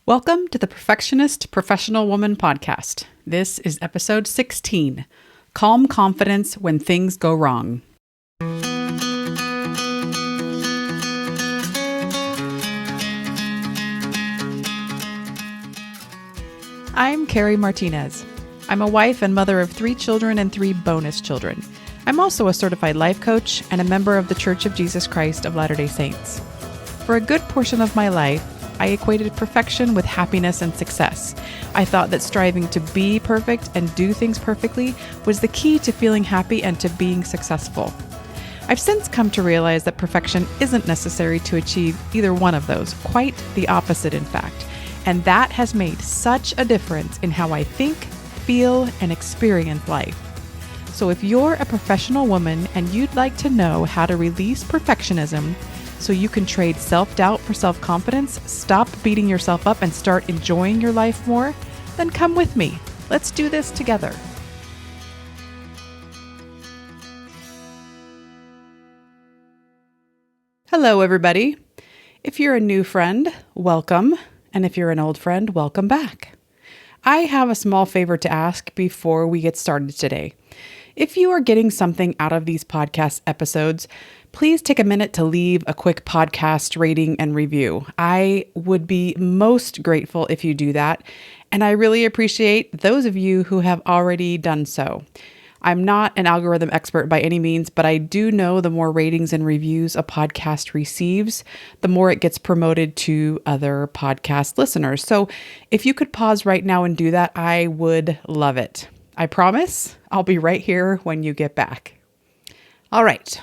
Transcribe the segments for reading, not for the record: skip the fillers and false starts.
Welcome to the Perfectionist Professional Woman podcast. This is episode 16, Calm Confidence When Things Go Wrong. I'm Carrie Martinez. I'm a wife and mother of 3 children and 3 bonus children. I'm also a certified life coach and a member of the Church of Jesus Christ of Latter-day Saints. For a good portion of my life, I equated perfection with happiness and success. I thought that striving to be perfect and do things perfectly was the key to feeling happy and to being successful. I've since come to realize that perfection isn't necessary to achieve either one of those, quite the opposite in fact. And that has made such a difference in how I think, feel, and experience life. So if you're a professional woman and you'd like to know how to release perfectionism so you can trade self-doubt for self-confidence, stop beating yourself up, and start enjoying your life more, then come with me. Let's do this together. Hello, everybody. If you're a new friend, welcome. And if you're an old friend, welcome back. I have a small favor to ask before we get started today. If you are getting something out of these podcast episodes, please take a minute to leave a quick podcast rating and review. I would be most grateful if you do that, and I really appreciate those of you who have already done so. I'm not an algorithm expert by any means, but I do know the more ratings and reviews a podcast receives, the more it gets promoted to other podcast listeners. So if you could pause right now and do that, I would love it. I promise I'll be right here when you get back. All right.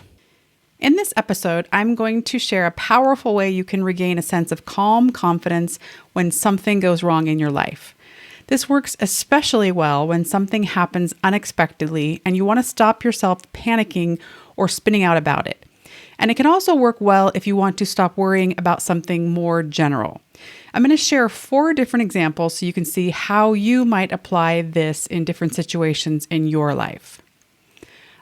In this episode, I'm going to share a powerful way you can regain a sense of calm confidence when something goes wrong in your life. This works especially well when something happens unexpectedly and you want to stop yourself panicking or spinning out about it. And it can also work well if you want to stop worrying about something more general. I'm going to share 4 different examples so you can see how you might apply this in different situations in your life.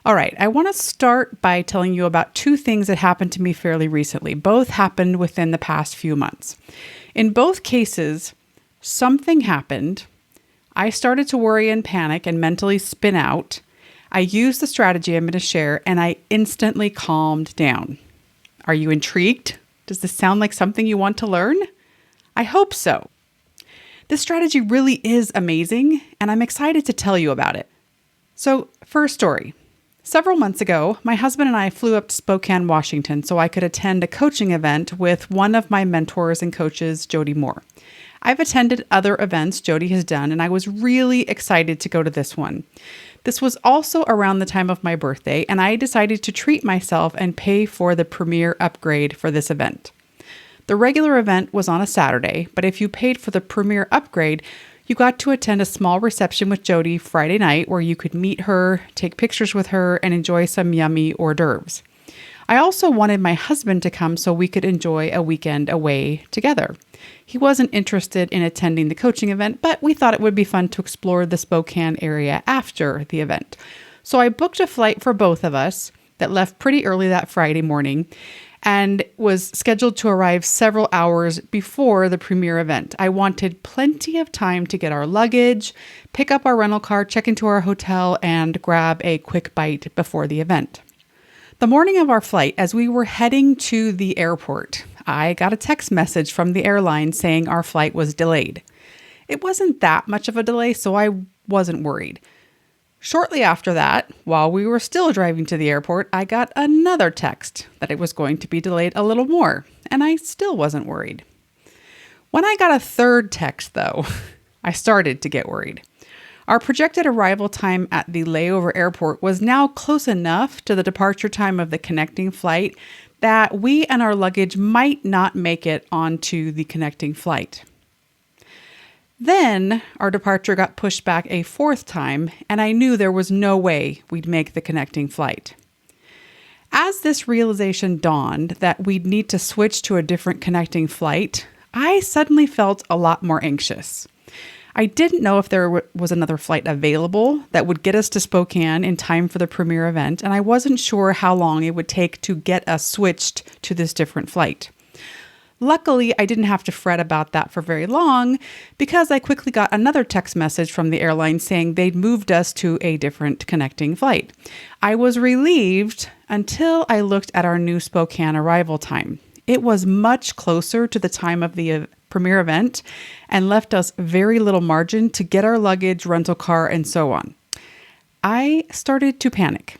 All right, I want to start by telling you about 2 things that happened to me fairly recently. Both happened within the past few months. In both cases, something happened. I started to worry and panic and mentally spin out. I used the strategy I'm going to share and I instantly calmed down. Are you intrigued? Does this sound like something you want to learn? I hope so. This strategy really is amazing and I'm excited to tell you about it. So, first story. Several months ago, my husband and I flew up to Spokane, Washington, so I could attend a coaching event with one of my mentors and coaches, Jody Moore. I've attended other events Jody has done, and I was really excited to go to this one. This was also around the time of my birthday, and I decided to treat myself and pay for the premier upgrade for this event. The regular event was on a Saturday, but if you paid for the premier upgrade, you got to attend a small reception with Jody Friday night where you could meet her, take pictures with her, and enjoy some yummy hors d'oeuvres. I also wanted my husband to come so we could enjoy a weekend away together. He wasn't interested in attending the coaching event, but we thought it would be fun to explore the Spokane area after the event. So I booked a flight for both of us that left pretty early that Friday morning and was scheduled to arrive several hours before the premier event. I wanted plenty of time to get our luggage, pick up our rental car, check into our hotel, and grab a quick bite before the event. The morning of our flight, as we were heading to the airport, I got a text message from the airline saying our flight was delayed. It wasn't that much of a delay, so I wasn't worried. Shortly after that, while we were still driving to the airport, I got another text that it was going to be delayed a little more, and I still wasn't worried. When I got a third text, though, I started to get worried. Our projected arrival time at the layover airport was now close enough to the departure time of the connecting flight that we and our luggage might not make it onto the connecting flight. Then our departure got pushed back a 4th time, and I knew there was no way we'd make the connecting flight. As this realization dawned that we'd need to switch to a different connecting flight, I suddenly felt a lot more anxious. I didn't know if there was another flight available that would get us to Spokane in time for the premier event, and I wasn't sure how long it would take to get us switched to this different flight. Luckily, I didn't have to fret about that for very long because I quickly got another text message from the airline saying they'd moved us to a different connecting flight. I was relieved until I looked at our new Spokane arrival time. It was much closer to the time of the premiere event and left us very little margin to get our luggage, rental car, and so on. I started to panic.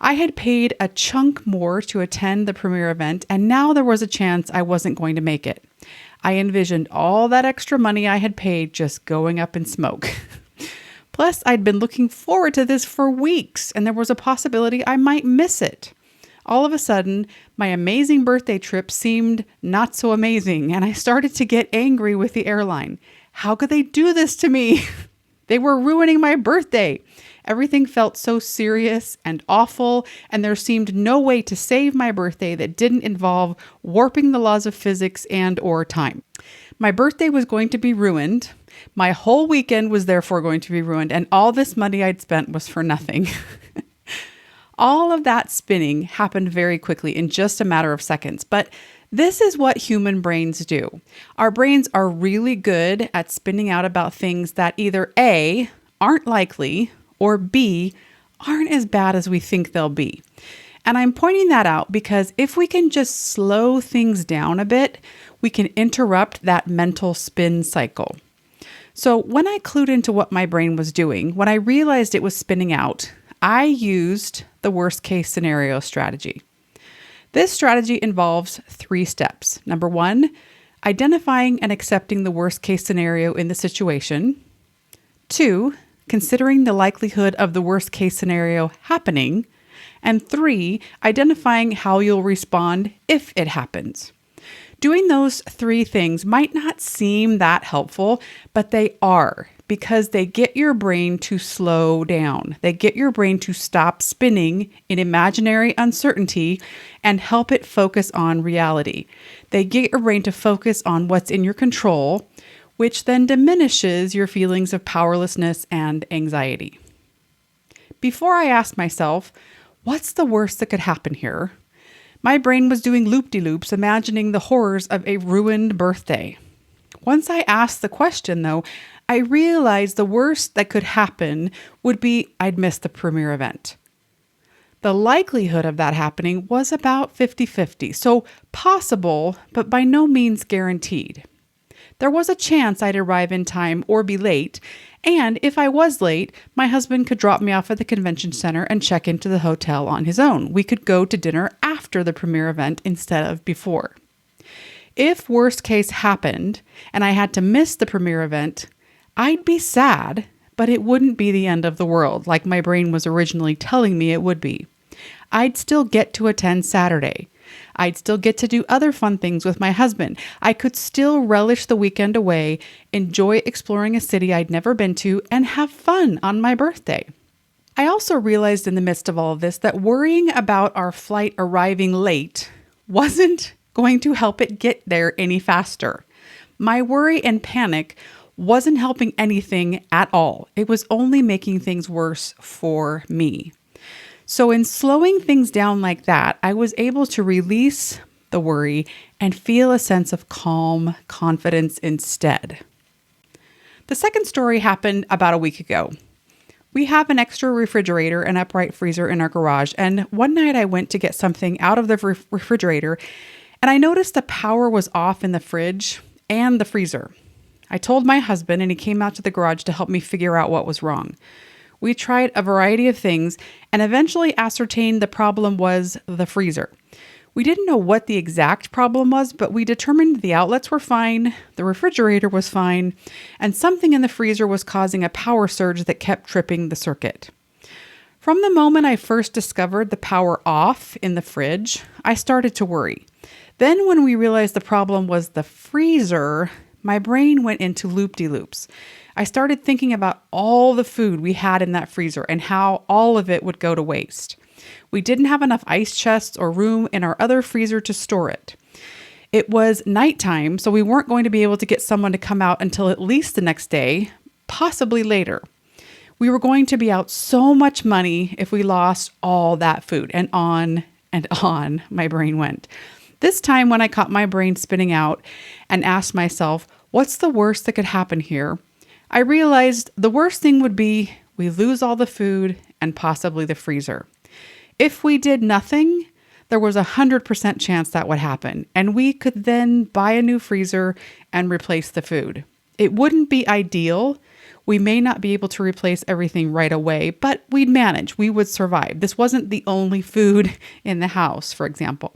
I had paid a chunk more to attend the premiere event, and now there was a chance I wasn't going to make it. I envisioned all that extra money I had paid just going up in smoke. Plus, I'd been looking forward to this for weeks, and there was a possibility I might miss it. All of a sudden, my amazing birthday trip seemed not so amazing, and I started to get angry with the airline. How could they do this to me? They were ruining my birthday. Everything felt so serious and awful, and there seemed no way to save my birthday that didn't involve warping the laws of physics and/or time. My birthday was going to be ruined. My whole weekend was therefore going to be ruined, and all this money I'd spent was for nothing. All of that spinning happened very quickly in just a matter of seconds, but this is what human brains do. Our brains are really good at spinning out about things that either A, aren't likely, or B, aren't as bad as we think they'll be. And I'm pointing that out because if we can just slow things down a bit, we can interrupt that mental spin cycle. So when I clued into what my brain was doing, when I realized it was spinning out, I used the worst case scenario strategy. This strategy involves 3 steps. Number 1, identifying and accepting the worst case scenario in the situation. 2, considering the likelihood of the worst case scenario happening. And 3, identifying how you'll respond if it happens. Doing those 3 things might not seem that helpful, but they are, because they get your brain to slow down. They get your brain to stop spinning in imaginary uncertainty and help it focus on reality. They get your brain to focus on what's in your control, which then diminishes your feelings of powerlessness and anxiety. Before I asked myself, what's the worst that could happen here? My brain was doing loop-de-loops, imagining the horrors of a ruined birthday. Once I asked the question, though, I realized the worst that could happen would be I'd miss the premiere event. The likelihood of that happening was about 50-50, so possible, but by no means guaranteed. There was a chance I'd arrive in time or be late, and if I was late, my husband could drop me off at the convention center and check into the hotel on his own. We could go to dinner after the premiere event instead of before. If worst case happened and I had to miss the premiere event, I'd be sad, but it wouldn't be the end of the world like my brain was originally telling me it would be. I'd still get to attend Saturday. I'd still get to do other fun things with my husband. I could still relish the weekend away, enjoy exploring a city I'd never been to, and have fun on my birthday. I also realized in the midst of all of this that worrying about our flight arriving late wasn't going to help it get there any faster. My worry and panic wasn't helping anything at all. It was only making things worse for me. So in slowing things down like that, I was able to release the worry and feel a sense of calm confidence instead. The second story happened about a week ago. We have an extra refrigerator and upright freezer in our garage, and one night I went to get something out of the refrigerator, and I noticed the power was off in the fridge and the freezer. I told my husband, and he came out to the garage to help me figure out what was wrong. We tried a variety of things and eventually ascertained the problem was the freezer. We didn't know what the exact problem was, but we determined the outlets were fine, the refrigerator was fine, and something in the freezer was causing a power surge that kept tripping the circuit. From the moment I first discovered the power off in the fridge, I started to worry. Then when we realized the problem was the freezer, my brain went into loop-de-loops. I started thinking about all the food we had in that freezer and how all of it would go to waste. We didn't have enough ice chests or room in our other freezer to store it. It was nighttime, so we weren't going to be able to get someone to come out until at least the next day, possibly later. We were going to be out so much money if we lost all that food, and on my brain went. This time, when I caught my brain spinning out and asked myself, what's the worst that could happen here? I realized the worst thing would be we lose all the food and possibly the freezer. If we did nothing, there was 100% chance that would happen, and we could then buy a new freezer and replace the food. It wouldn't be ideal. We may not be able to replace everything right away, but we'd manage. We would survive. This wasn't the only food in the house, for example.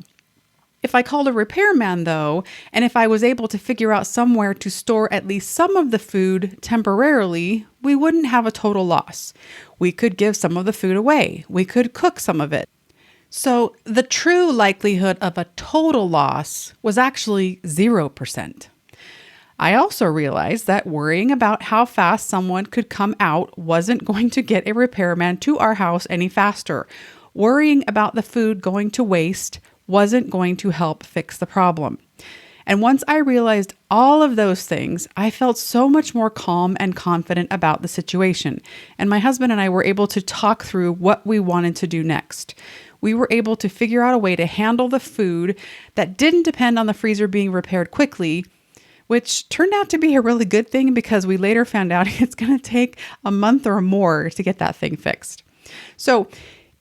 If I called a repairman, though, and if I was able to figure out somewhere to store at least some of the food temporarily, we wouldn't have a total loss. We could give some of the food away. We could cook some of it. So the true likelihood of a total loss was actually 0%. I also realized that worrying about how fast someone could come out wasn't going to get a repairman to our house any faster. Worrying about the food going to waste wasn't going to help fix the problem. And once I realized all of those things, I felt so much more calm and confident about the situation. And my husband and I were able to talk through what we wanted to do next. We were able to figure out a way to handle the food that didn't depend on the freezer being repaired quickly, which turned out to be a really good thing because we later found out it's going to take a month or more to get that thing fixed. So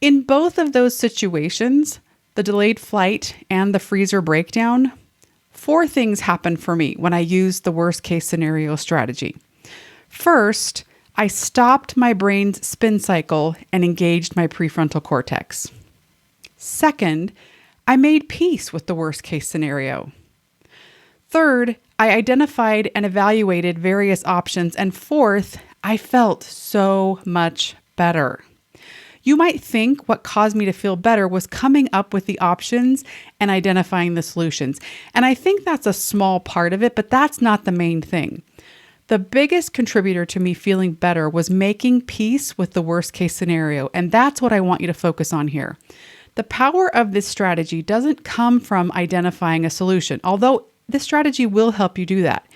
in both of those situations, the delayed flight and the freezer breakdown, 4 things happened for me when I used the worst case scenario strategy. First, I stopped my brain's spin cycle and engaged my prefrontal cortex. Second, I made peace with the worst case scenario. Third, I identified and evaluated various options. And fourth, I felt so much better. You might think what caused me to feel better was coming up with the options and identifying the solutions. And I think that's a small part of it, but that's not the main thing. The biggest contributor to me feeling better was making peace with the worst case scenario. And that's what I want you to focus on here. The power of this strategy doesn't come from identifying a solution, although this strategy will help you do that.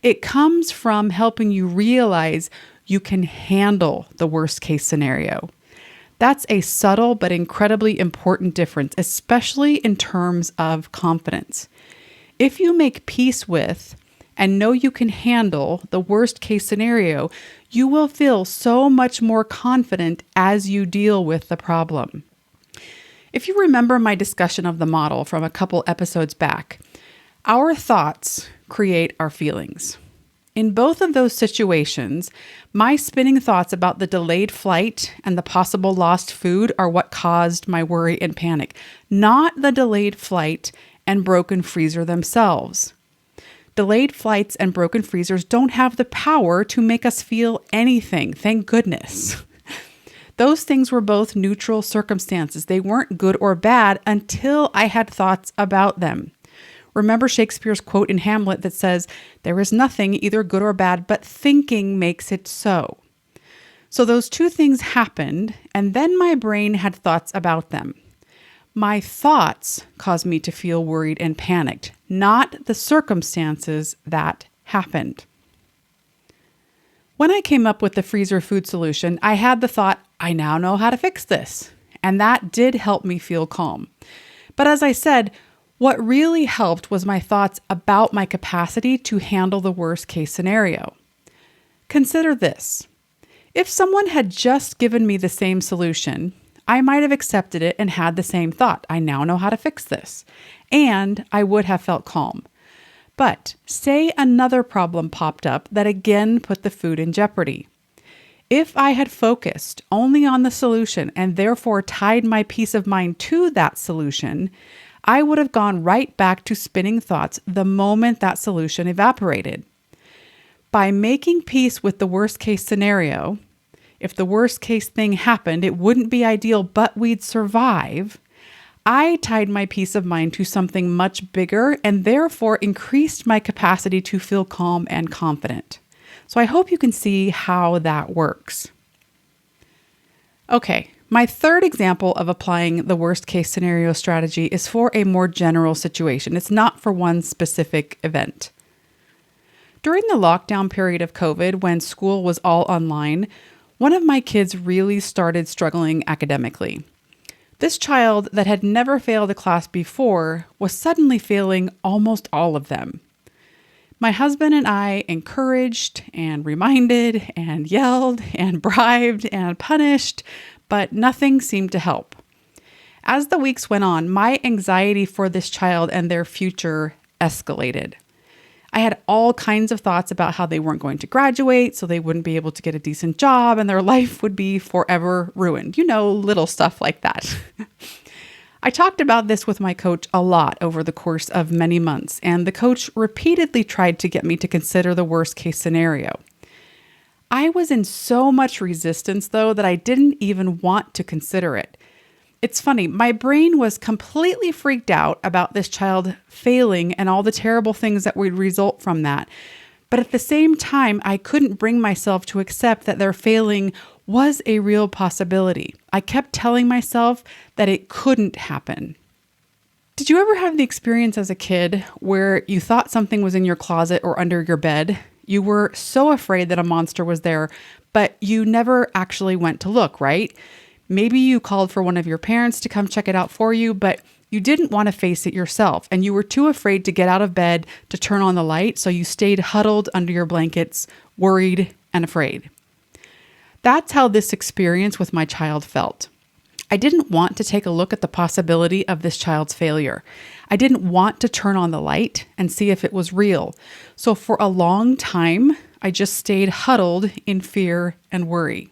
It comes from helping you realize you can handle the worst case scenario. That's a subtle but incredibly important difference, especially in terms of confidence. If you make peace with and know you can handle the worst case scenario, you will feel so much more confident as you deal with the problem. If you remember my discussion of the model from a couple episodes back, our thoughts create our feelings. In both of those situations, my spinning thoughts about the delayed flight and the possible lost food are what caused my worry and panic, not the delayed flight and broken freezer themselves. Delayed flights and broken freezers don't have the power to make us feel anything, thank goodness. Those things were both neutral circumstances. They weren't good or bad until I had thoughts about them. Remember Shakespeare's quote in Hamlet that says, "There is nothing either good or bad, but thinking makes it so." So those 2 things happened, and then my brain had thoughts about them. My thoughts caused me to feel worried and panicked, not the circumstances that happened. When I came up with the freezer food solution, I had the thought, I now know how to fix this. And that did help me feel calm. But as I said, what really helped was my thoughts about my capacity to handle the worst case scenario. Consider this. If someone had just given me the same solution, I might have accepted it and had the same thought. I now know how to fix this. And I would have felt calm. But say another problem popped up that again put the food in jeopardy. If I had focused only on the solution and therefore tied my peace of mind to that solution, I would have gone right back to spinning thoughts the moment that solution evaporated. By making peace with the worst case scenario, if the worst case thing happened, it wouldn't be ideal, but we'd survive. I tied my peace of mind to something much bigger and therefore increased my capacity to feel calm and confident. So I hope you can see how that works. Okay, my third example of applying the worst case scenario strategy is for a more general situation. It's not for one specific event. During the lockdown period of COVID, when school was all online, one of my kids really started struggling academically. This child that had never failed a class before was suddenly failing almost all of them. My husband and I encouraged and reminded and yelled and bribed and punished, but nothing seemed to help. As the weeks went on, my anxiety for this child and their future escalated. I had all kinds of thoughts about how they weren't going to graduate, so they wouldn't be able to get a decent job and their life would be forever ruined. Little stuff like that. I talked about this with my coach a lot over the course of many months, and the coach repeatedly tried to get me to consider the worst case scenario. I was in so much resistance, though, that I didn't even want to consider it. It's funny, my brain was completely freaked out about this child failing and all the terrible things that would result from that. But at the same time, I couldn't bring myself to accept that their failing was a real possibility. I kept telling myself that it couldn't happen. Did you ever have the experience as a kid where you thought something was in your closet or under your bed? You were so afraid that a monster was there, but you never actually went to look, right? Maybe you called for one of your parents to come check it out for you, but you didn't want to face it yourself, and you were too afraid to get out of bed to turn on the light, so you stayed huddled under your blankets, worried and afraid. That's how this experience with my child felt. I didn't want to take a look at the possibility of this child's failure. I didn't want to turn on the light and see if it was real. So for a long time, I just stayed huddled in fear and worry.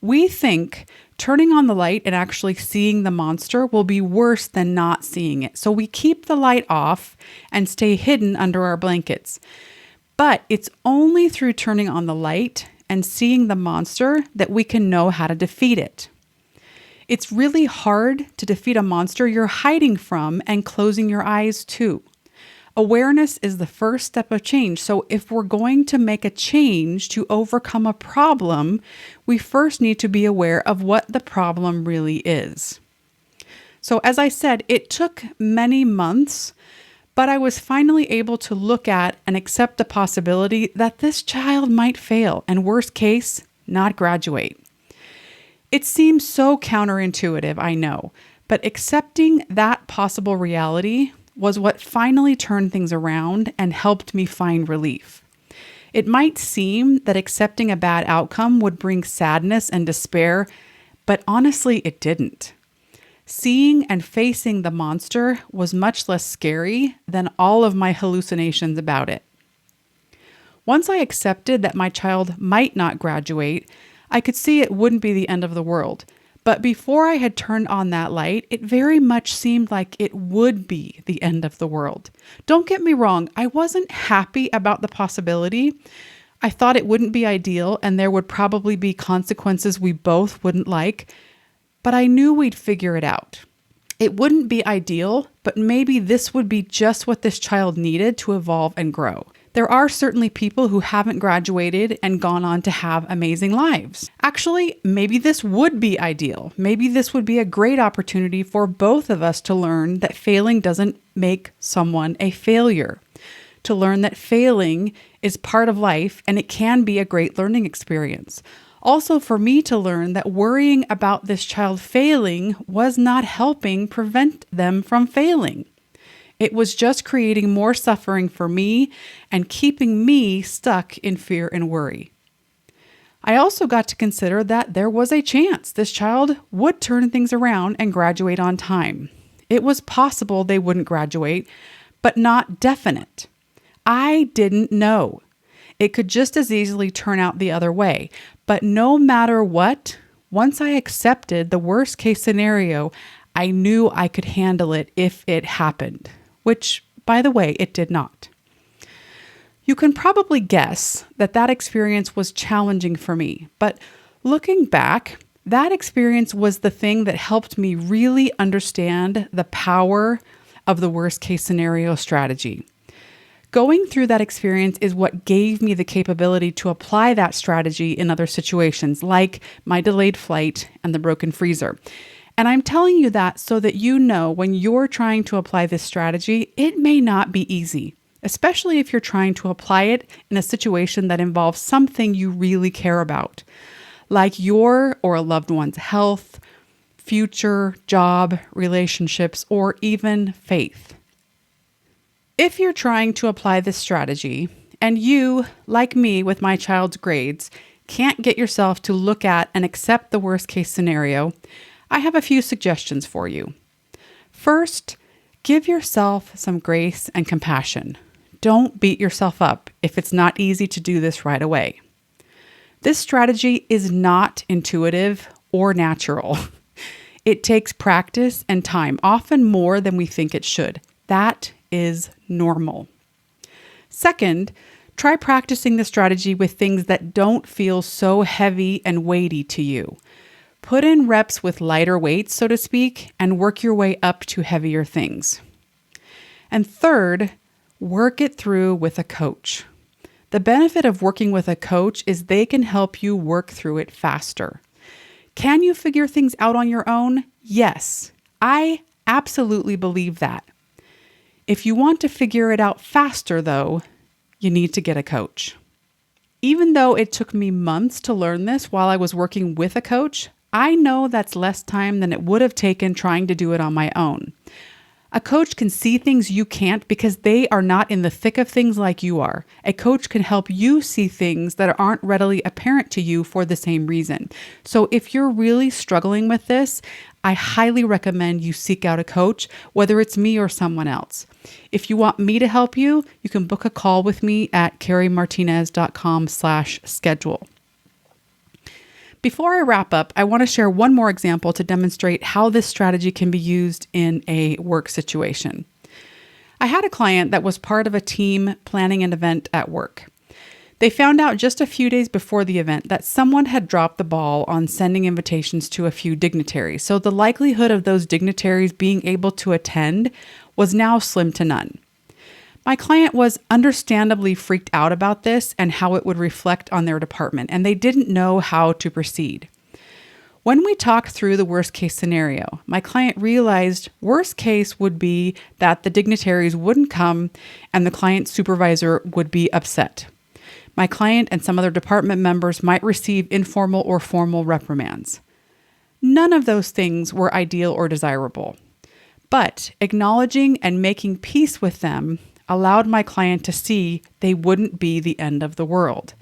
We think turning on the light and actually seeing the monster will be worse than not seeing it. So we keep the light off and stay hidden under our blankets. But it's only through turning on the light and seeing the monster that we can know how to defeat it. It's really hard to defeat a monster you're hiding from and closing your eyes to. Awareness is the first step of change. So if we're going to make a change to overcome a problem, we first need to be aware of what the problem really is. So as I said, it took many months, but I was finally able to look at and accept the possibility that this child might fail and, worst case, not graduate. It seems so counterintuitive, I know, but accepting that possible reality was what finally turned things around and helped me find relief. It might seem that accepting a bad outcome would bring sadness and despair, but honestly, it didn't. Seeing and facing the monster was much less scary than all of my hallucinations about it. Once I accepted that my child might not graduate, I could see it wouldn't be the end of the world. But before I had turned on that light, it very much seemed like it would be the end of the world. Don't get me wrong, I wasn't happy about the possibility. I thought it wouldn't be ideal and there would probably be consequences we both wouldn't like, but I knew we'd figure it out. It wouldn't be ideal, but maybe this would be just what this child needed to evolve and grow. There are certainly people who haven't graduated and gone on to have amazing lives. Actually, maybe this would be ideal. Maybe this would be a great opportunity for both of us to learn that failing doesn't make someone a failure. To learn that failing is part of life and it can be a great learning experience. Also for me to learn that worrying about this child failing was not helping prevent them from failing. It was just creating more suffering for me and keeping me stuck in fear and worry. I also got to consider that there was a chance this child would turn things around and graduate on time. It was possible they wouldn't graduate, but not definite. I didn't know. It could just as easily turn out the other way. But no matter what, once I accepted the worst case scenario, I knew I could handle it if it happened. Which, by the way, it did not. You can probably guess that experience was challenging for me, but looking back, that experience was the thing that helped me really understand the power of the worst case scenario strategy. Going through that experience is what gave me the capability to apply that strategy in other situations, like my delayed flight and the broken freezer. And I'm telling you that so that you know when you're trying to apply this strategy, it may not be easy, especially if you're trying to apply it in a situation that involves something you really care about, like your or a loved one's health, future, job, relationships, or even faith. If you're trying to apply this strategy and you, like me with my child's grades, can't get yourself to look at and accept the worst case scenario, I have a few suggestions for you. First, give yourself some grace and compassion. Don't beat yourself up if it's not easy to do this right away. This strategy is not intuitive or natural. It takes practice and time, often more than we think it should. That is normal. Second, try practicing the strategy with things that don't feel so heavy and weighty to you. Put in reps with lighter weights, so to speak, and work your way up to heavier things. And third, work it through with a coach. The benefit of working with a coach is they can help you work through it faster. Can you figure things out on your own? Yes, I absolutely believe that. If you want to figure it out faster, though, you need to get a coach. Even though it took me months to learn this while I was working with a coach, I know that's less time than it would have taken trying to do it on my own. A coach can see things you can't because they are not in the thick of things like you are. A coach can help you see things that aren't readily apparent to you for the same reason. So if you're really struggling with this, I highly recommend you seek out a coach, whether it's me or someone else. If you want me to help you, you can book a call with me at carriemartinez.com/schedule. Before I wrap up, I want to share one more example to demonstrate how this strategy can be used in a work situation. I had a client that was part of a team planning an event at work. They found out just a few days before the event that someone had dropped the ball on sending invitations to a few dignitaries, so the likelihood of those dignitaries being able to attend was now slim to none. My client was understandably freaked out about this and how it would reflect on their department, and they didn't know how to proceed. When we talked through the worst case scenario, my client realized worst case would be that the dignitaries wouldn't come and the client's supervisor would be upset. My client and some other department members might receive informal or formal reprimands. None of those things were ideal or desirable, but acknowledging and making peace with them allowed my client to see they wouldn't be the end of the world.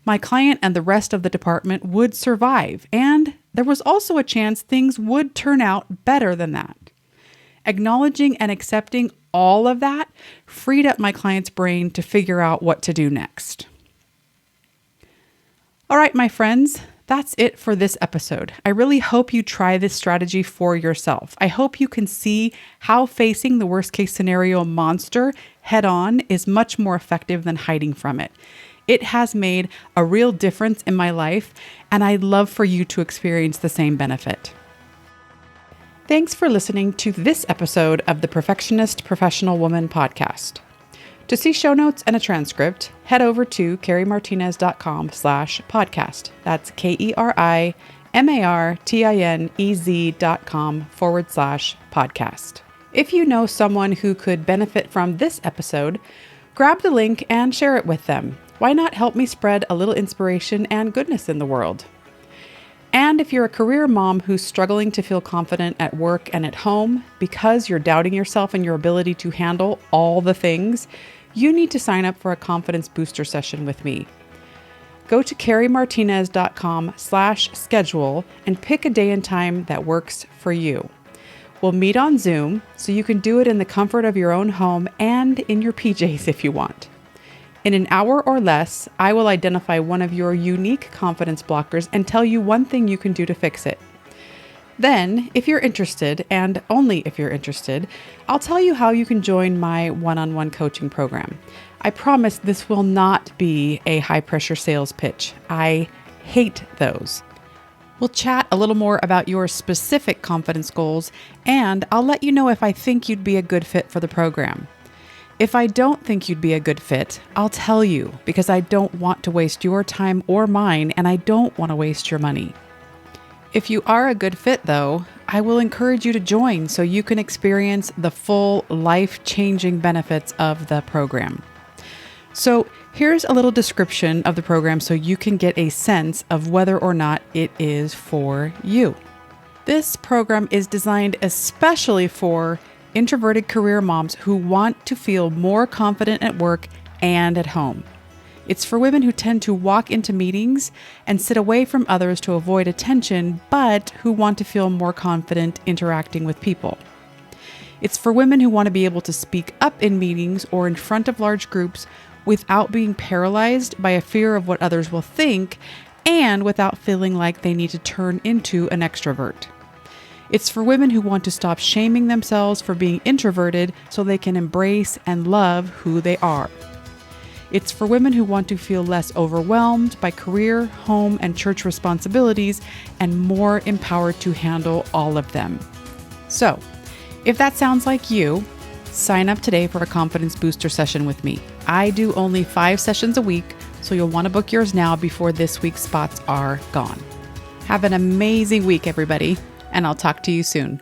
My client and the rest of the department would survive, and there was also a chance things would turn out better than that. Acknowledging and accepting all of that freed up my client's brain to figure out what to do next. All right, my friends, that's it for this episode. I really hope you try this strategy for yourself. I hope you can see how facing the worst case scenario monster head on is much more effective than hiding from it. It has made a real difference in my life, and I'd love for you to experience the same benefit. Thanks for listening to this episode of the Perfectionist Professional Woman podcast. To see show notes and a transcript, head over to carriemartinez.com/podcast. That's KERIMARTINEZ.com/podcast. If you know someone who could benefit from this episode, grab the link and share it with them. Why not help me spread a little inspiration and goodness in the world? And if you're a career mom who's struggling to feel confident at work and at home because you're doubting yourself and your ability to handle all the things, you need to sign up for a confidence booster session with me. Go to carriemartinez.com/schedule and pick a day and time that works for you. We'll meet on Zoom so you can do it in the comfort of your own home and in your PJs if you want. In an hour or less, I will identify one of your unique confidence blockers and tell you one thing you can do to fix it. Then, if you're interested, and only if you're interested, I'll tell you how you can join my one-on-one coaching program. I promise this will not be a high-pressure sales pitch. I hate those. We'll chat a little more about your specific confidence goals, and I'll let you know if I think you'd be a good fit for the program. If I don't think you'd be a good fit, I'll tell you because I don't want to waste your time or mine, and I don't want to waste your money. If you are a good fit, though, I will encourage you to join so you can experience the full life-changing benefits of the program. So here's a little description of the program so you can get a sense of whether or not it is for you. This program is designed especially for introverted career moms who want to feel more confident at work and at home. It's for women who tend to walk into meetings and sit away from others to avoid attention, but who want to feel more confident interacting with people. It's for women who want to be able to speak up in meetings or in front of large groups without being paralyzed by a fear of what others will think and without feeling like they need to turn into an extrovert. It's for women who want to stop shaming themselves for being introverted so they can embrace and love who they are. It's for women who want to feel less overwhelmed by career, home, and church responsibilities and more empowered to handle all of them. So, if that sounds like you, sign up today for a confidence booster session with me. I do only 5 sessions a week, so you'll want to book yours now before this week's spots are gone. Have an amazing week, everybody, and I'll talk to you soon.